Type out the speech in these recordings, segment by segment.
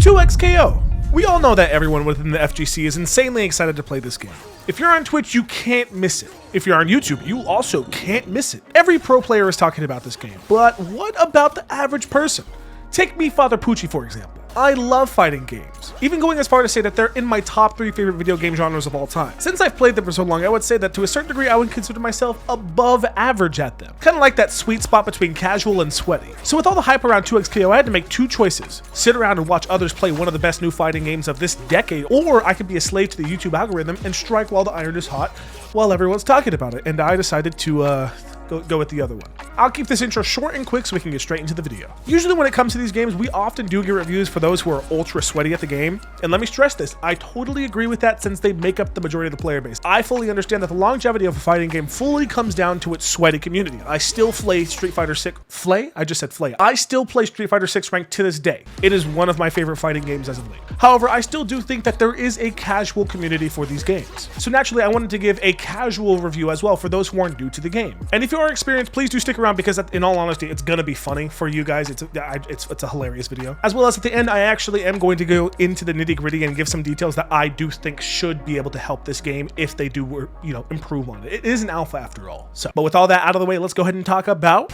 2XKO. We all know that everyone within the FGC is insanely excited to play this game. If you're on Twitch, you can't miss it. If you're on YouTube, you also can't miss it. Every pro player is talking about this game, but what about the average person? Take me, Father Pucci, for example. I love fighting games, even going as far to say that they're in my top 3 favorite video game genres of all time. Since I've played them for so long, I would say that to a certain degree, I would consider myself above average at them. Kind of like that sweet spot between casual and sweaty. So with all the hype around 2XKO, I had to make 2 choices. Sit around and watch others play one of the best new fighting games of this decade, or I could be a slave to the YouTube algorithm and strike while the iron is hot while everyone's talking about it. And I decided to go with the other one. I'll keep this intro short and quick so we can get straight into the video. Usually when it comes to these games, we often do get reviews for those who are ultra sweaty at the game. And let me stress this, I totally agree with that since they make up the majority of the player base. I fully understand that the longevity of a fighting game fully comes down to its sweaty community. I still play Street Fighter 6. Flay? I just said Flay. I still play Street Fighter 6 ranked to this day. It is one of my favorite fighting games as of late. However, I still do think that there is a casual community for these games. So naturally, I wanted to give a casual review as well for those who aren't new to the game. And if you are experienced, please do stick around because in all honesty, it's gonna be funny for you guys. It's a hilarious video. As well as at the end, I actually am going to go into the nitty gritty and give some details that I do think should be able to help this game if they do, improve on it. It is an alpha after all. So, but with all that out of the way, let's go ahead and talk about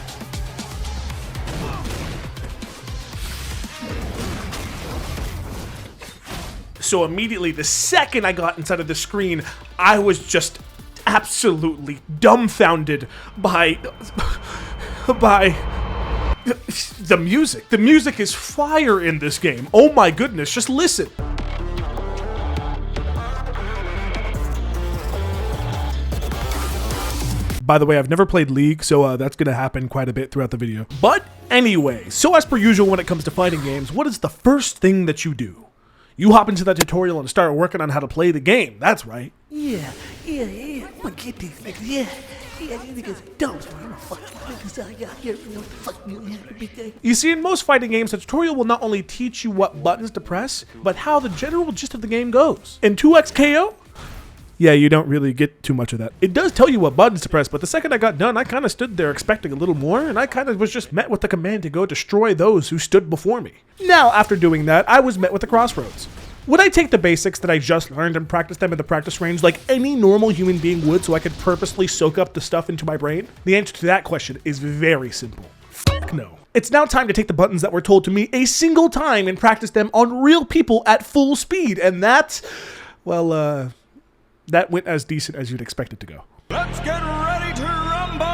So immediately, the second I got inside of the screen, I was just absolutely dumbfounded by the music. The music is fire in this game. Oh my goodness, just listen. By the way, I've never played League, so that's gonna happen quite a bit throughout the video. But anyway, so as per usual when it comes to fighting games, what is the first thing that you do? You hop into that tutorial and start working on how to play the game. That's right. Yeah. I'm gonna get these niggas. Yeah, these niggas are dumb. I'm gonna fuck you niggas out here. Fuck you. You see, in most fighting games, the tutorial will not only teach you what buttons to press, but how the general gist of the game goes. In 2XKO, yeah, you don't really get too much of that. It does tell you what buttons to press, but the second I got done, I kind of stood there expecting a little more, and I kind of was just met with the command to go destroy those who stood before me. Now, after doing that, I was met with the crossroads. Would I take the basics that I just learned and practice them in the practice range like any normal human being would so I could purposely soak up the stuff into my brain? The answer to that question is very simple. Fuck no. It's now time to take the buttons that were told to me a single time and practice them on real people at full speed, and that, well, that went as decent as you'd expect it to go. Let's get ready to rumble!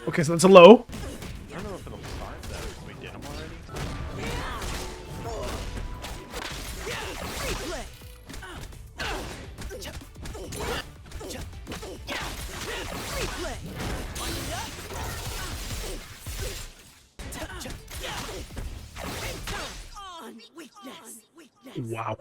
Okay, so that's a low. I don't know if it'll start that if we did them already. Wow.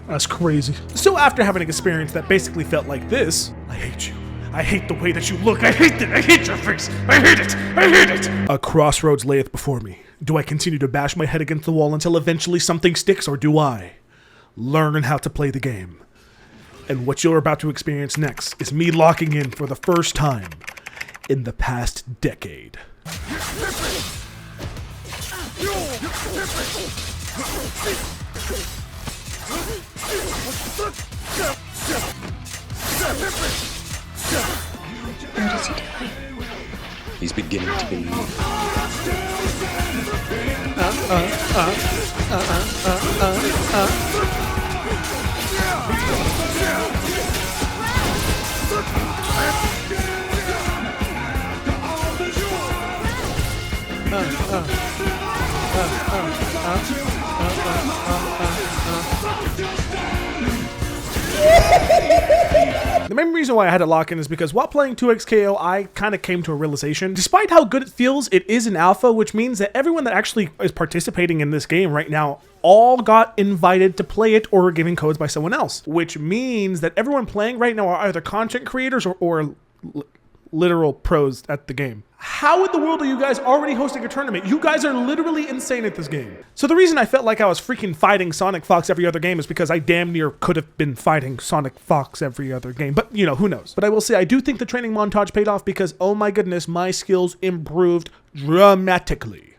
That's crazy. So after having an experience that basically felt like this, I hate you. I hate the way that you look. I hate it. I hate your face. I hate it. I hate it. A crossroads layeth before me. Do I continue to bash my head against the wall until eventually something sticks, or do I learn how to play the game? And what you're about to experience next is me locking in for the first time in the past decade. What is he doing? He's beginning to believe. The main reason why I had to lock in is because while playing 2XKO, I kind of came to a realization. Despite how good it feels, it is an alpha, which means that everyone that actually is participating in this game right now all got invited to play it or were given codes by someone else, which means that everyone playing right now are either content creators or literal pros at the game. How in the world are you guys already hosting a tournament? You guys are literally insane at this game. So the reason I felt like I was freaking fighting Sonic Fox every other game is because I damn near could have been fighting Sonic Fox every other game. But, you know, who knows? But I will say I do think the training montage paid off because, oh my goodness, my skills improved dramatically.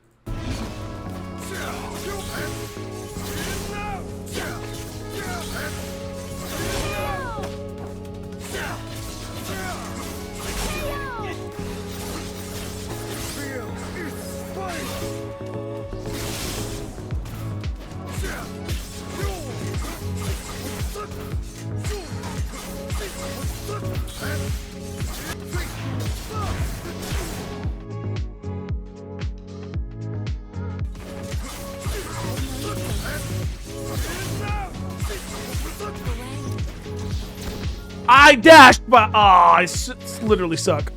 I dashed, but I literally suck.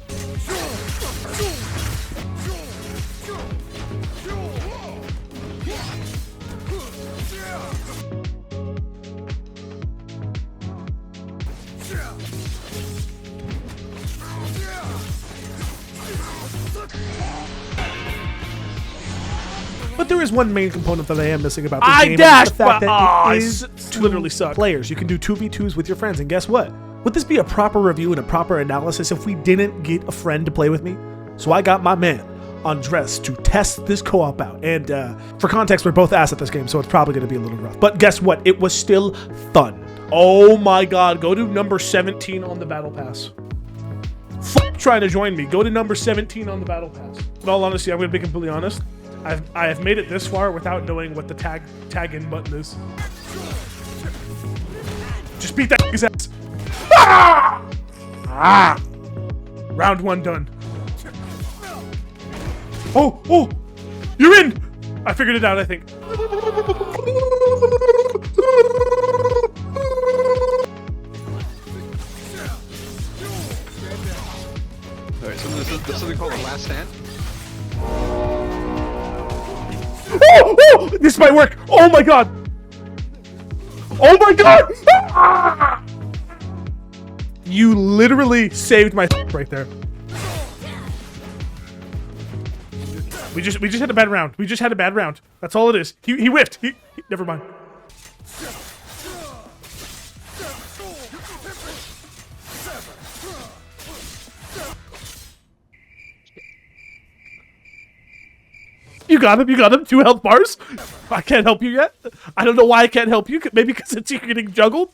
But there is one main component that I am missing about this game. I dashed, but I literally suck. Players, you can do 2v2s with your friends, and guess what? Would this be a proper review and a proper analysis if we didn't get a friend to play with me? So I got my man, Andres, to test this co-op out. And for context, we're both ass at this game, so it's probably going to be a little rough. But guess what? It was still fun. Oh my god, go to number 17 on the Battle Pass. Fuck trying to join me. Go to number 17 on the Battle Pass. In all honesty, I'm going to be completely honest. I have made it this far without knowing what the tag in button is. Just beat that ass. Ah! Ah! Round 1 done. Oh! You're in! I figured it out, I think. Alright, so this is something called a last stand? Oh! This might work! Oh my god! Oh my god! Ah! You literally saved my right there. We just had a bad round. We just had a bad round. That's all it is. He whiffed. He never mind. You got him. 2 health bars. I can't help you yet. I don't know why I can't help you. Maybe because you're getting juggled.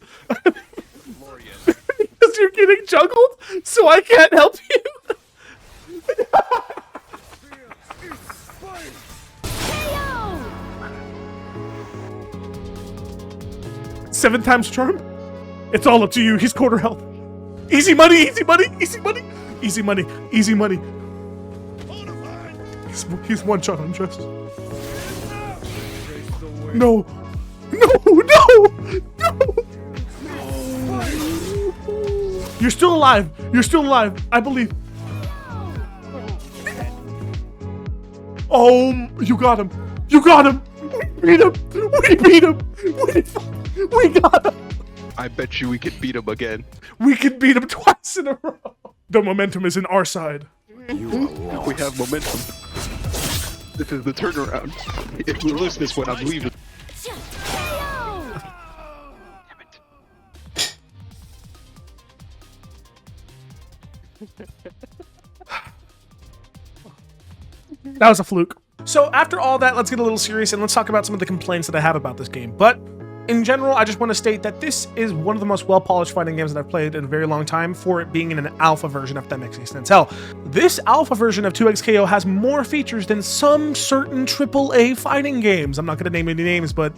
Because you're getting juggled, so I can't help you. 7 times charm? It's all up to you. He's quarter health. Easy money. He's one shot on just. No. You're still alive. I believe. Oh, you got him. We beat him. We got him. I bet you we could beat him again. We could beat him twice in a row. The momentum is in our side. We have momentum. This is the turnaround. If we lose this one, I'm leaving. Damn it. That was a fluke. So after all that, let's get a little serious and let's talk about some of the complaints that I have about this game. But in general, I just want to state that this is one of the most well-polished fighting games that I've played in a very long time for it being in an alpha version, if that makes any sense. Hell, this alpha version of 2XKO has more features than some certain AAA fighting games. I'm not going to name any names, but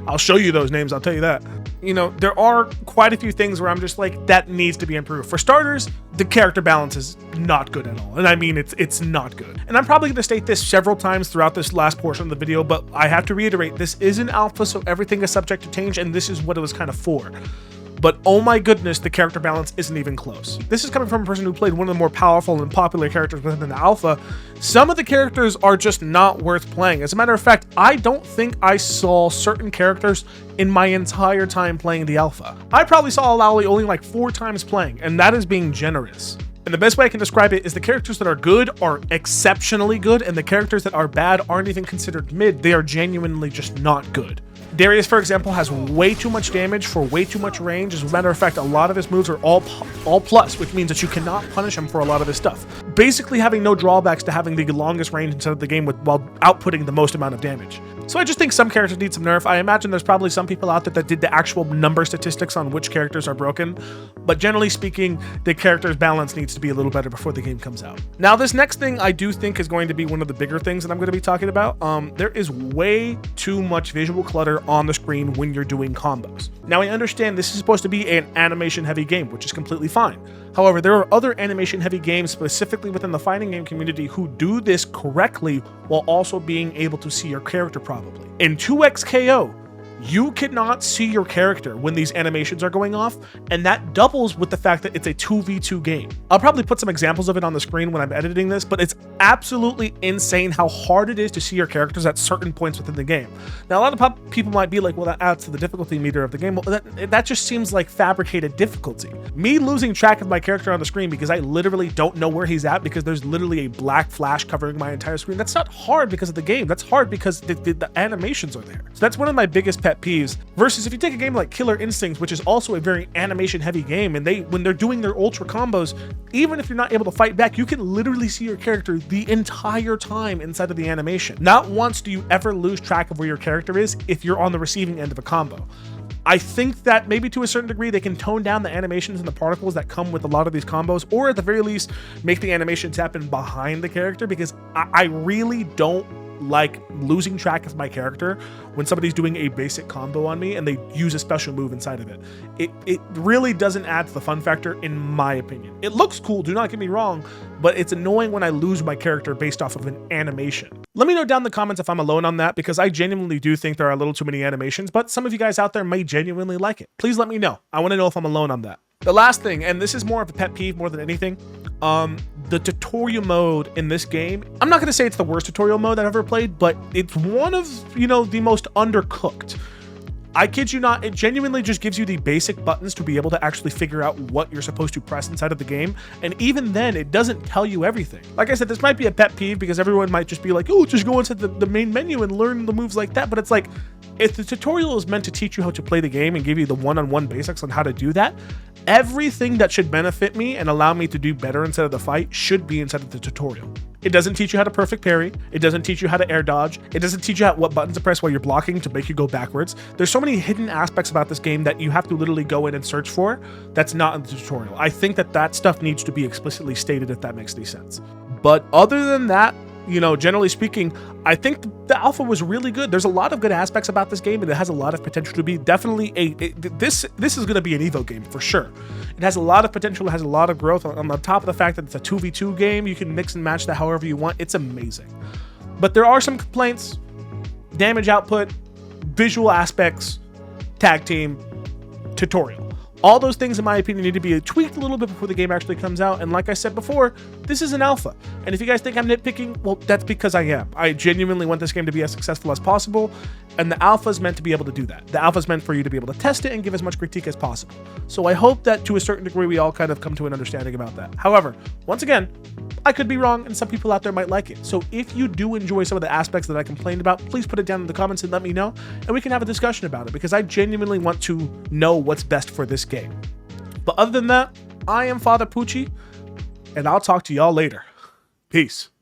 I'll show you those names, I'll tell you that. You know, there are quite a few things where I'm just like, that needs to be improved. For starters, the character balance is not good at all. And I mean, it's not good. And I'm probably going to state this several times throughout this last portion of the video, but I have to reiterate, this is an alpha, so everything is subject to change, and this is what it was kind of for. but oh my goodness, the character balance isn't even close. This is coming from a person who played one of the more powerful and popular characters within the alpha. Some of the characters are just not worth playing. As a matter of fact, I don't think I saw certain characters in my entire time playing the alpha. I probably saw Lowly only like 4 times playing, and that is being generous. And the best way I can describe it is the characters that are good are exceptionally good, and the characters that are bad aren't even considered mid. They are genuinely just not good. Darius, for example, has way too much damage for way too much range. As a matter of fact, a lot of his moves are all plus, which means that you cannot punish him for a lot of his stuff. Basically having no drawbacks to having the longest range inside of the game while outputting the most amount of damage. So I just think some characters need some nerf. I imagine there's probably some people out there that did the actual number statistics on which characters are broken, but generally speaking, the character's balance needs to be a little better before the game comes out. Now, this next thing I do think is going to be one of the bigger things that I'm going to be talking about. There is way too much visual clutter on the screen when you're doing combos. Now, I understand this is supposed to be an animation-heavy game, which is completely fine. However, there are other animation-heavy games, specifically within the fighting game community, who do this correctly while also being able to see your character probably. In 2XKO, you cannot see your character when these animations are going off, and that doubles with the fact that it's a 2v2 game. I'll probably put some examples of it on the screen when I'm editing this, but it's absolutely insane how hard it is to see your characters at certain points within the game. Now, a lot of people might be like, well, that adds to the difficulty meter of the game. Well, that just seems like fabricated difficulty. Me losing track of my character on the screen because I literally don't know where he's at because there's literally a black flash covering my entire screen. That's not hard because of the game. That's hard because the animations are there. So that's one of my biggest pet peeves. Versus if you take a game like Killer Instinct, which is also a very animation heavy game, and when they're doing their ultra combos, even if you're not able to fight back, you can literally see your character the entire time inside of the animation. Not once do you ever lose track of where your character is if you're on the receiving end of a combo. I think that maybe to a certain degree they can tone down the animations and the particles that come with a lot of these combos, or at the very least make the animations happen behind the character, because I really don't like losing track of my character when somebody's doing a basic combo on me and they use a special move inside of it. It really doesn't add to the fun factor, in my opinion. It looks cool, do not get me wrong, but it's annoying when I lose my character based off of an animation. Let me know down in the comments if I'm alone on that, because I genuinely do think there are a little too many animations, but some of you guys out there may genuinely like it. Please let me know. I want to know if I'm alone on that. The last thing, and this is more of a pet peeve more than anything, the tutorial mode in this game. I'm not going to say it's the worst tutorial mode I've ever played, but it's one of, the most undercooked. I kid you not, it genuinely just gives you the basic buttons to be able to actually figure out what you're supposed to press inside of the game. And even then, it doesn't tell you everything. Like I said, this might be a pet peeve because everyone might just be like, oh, just go into the main menu and learn the moves like that. But it's like, if the tutorial is meant to teach you how to play the game and give you the one-on-one basics on how to do that, everything that should benefit me and allow me to do better inside of the fight should be inside of the tutorial. It doesn't teach you how to perfect parry. It doesn't teach you how to air dodge. It doesn't teach you what buttons to press while you're blocking to make you go backwards. There's so many hidden aspects about this game that you have to literally go in and search for that's not in the tutorial. I think that stuff needs to be explicitly stated, if that makes any sense. But other than that, generally speaking, I think the alpha was really good. There's a lot of good aspects about this game, and it has a lot of potential to be definitely this is going to be an Evo game for sure. It has a lot of potential. It has a lot of growth. On the top of the fact that it's a 2v2 game, you can mix and match that however you want. It's amazing. But there are some complaints: damage output, visual aspects, tag team, tutorial. All those things, in my opinion, need to be tweaked a little bit before the game actually comes out. And like I said before, this is an alpha. And if you guys think I'm nitpicking, well, that's because I am. I genuinely want this game to be as successful as possible. And the alpha is meant to be able to do that. The alpha is meant for you to be able to test it and give as much critique as possible. So I hope that to a certain degree, we all kind of come to an understanding about that. However, once again, I could be wrong, and some people out there might like it. So if you do enjoy some of the aspects that I complained about, please put it down in the comments and let me know, and we can have a discussion about it, because I genuinely want to know what's best for this game. But other than that, I am Father Pucci, and I'll talk to y'all later. Peace.